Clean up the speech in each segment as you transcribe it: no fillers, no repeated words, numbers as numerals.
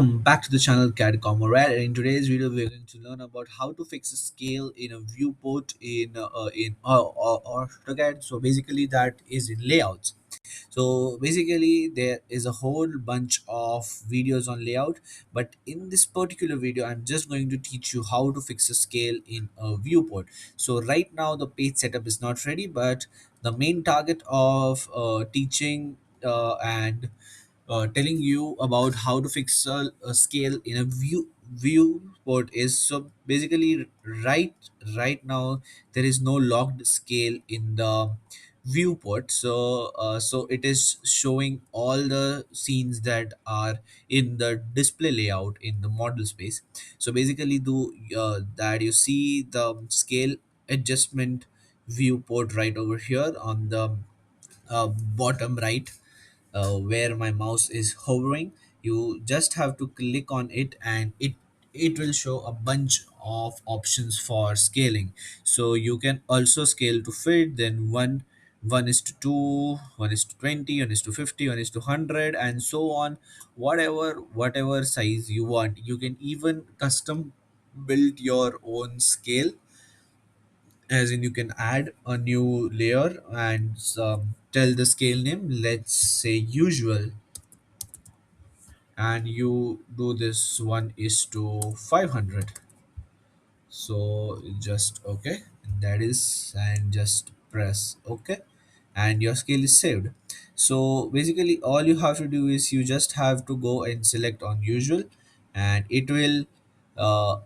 Welcome back to the channel CAD Comrade. In today's video, we're going to learn about how to fix a scale in a viewport in AutoCAD. So basically, that is in layouts. So basically, there is a whole bunch of videos on layout, but in this particular video, I'm just going to teach you how to fix a scale in a viewport. So right now, the page setup is not ready, but the main target of teaching and telling you about how to fix a scale in a viewport is, so basically right now there is no locked scale in the viewport. So it is showing all the scenes that are in the display layout in the model space. So basically do that you see the scale adjustment viewport right over here on the bottom right, where my mouse is hovering. You just have to click on it and it will show a bunch of options for scaling. So you can also scale to fit, then one is to 2, 1 is to 20, 1 is to 50, 1 is to 100, and so on. Whatever size you want, you can even custom build your own scale, as in you can add a new layer and tell the scale name, let's say usual, and you do this 1 is to 500. So just okay, that is, and just press okay, and your scale is saved. So basically all you have to do is you just have to go and select on usual, and uh,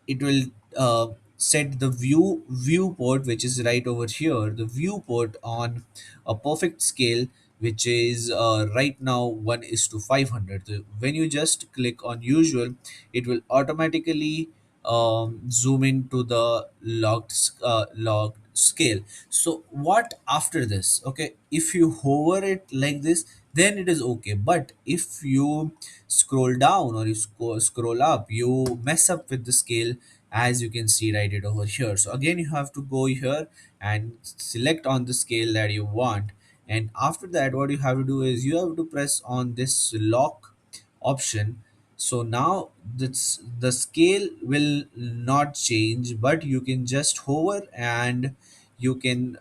it will set the viewport, which is right over here, the viewport on a perfect scale, which is right now 1 is to 500. So when you just click on usual, it will automatically zoom into the locked scale. So what after this? Okay, if you hover it like this, then it is okay. But if you scroll down or you scroll up, you mess up with the scale, as you can see right it over here. So again, you have to go here and select on the scale that you want, and after that what you have to do is you have to press on this lock option. So now the scale will not change, but you can just hover and you can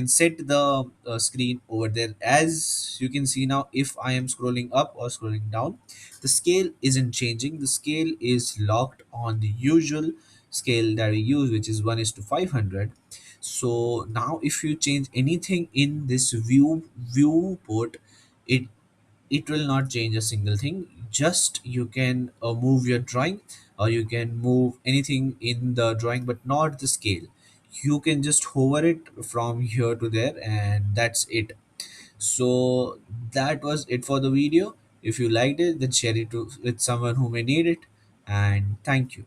set the screen over there. As you can see now, if I am scrolling up or scrolling down, the scale isn't changing. The scale is locked on the usual scale that we use, which is 1 is to 500. So now if you change anything in this viewport, it it will not change a single thing. Just you can move your drawing, or you can move anything in the drawing, but not the scale. You can just hover it from here to there, and that's it. So that was it for the video. If you liked it, then share it with someone who may need it, and thank you.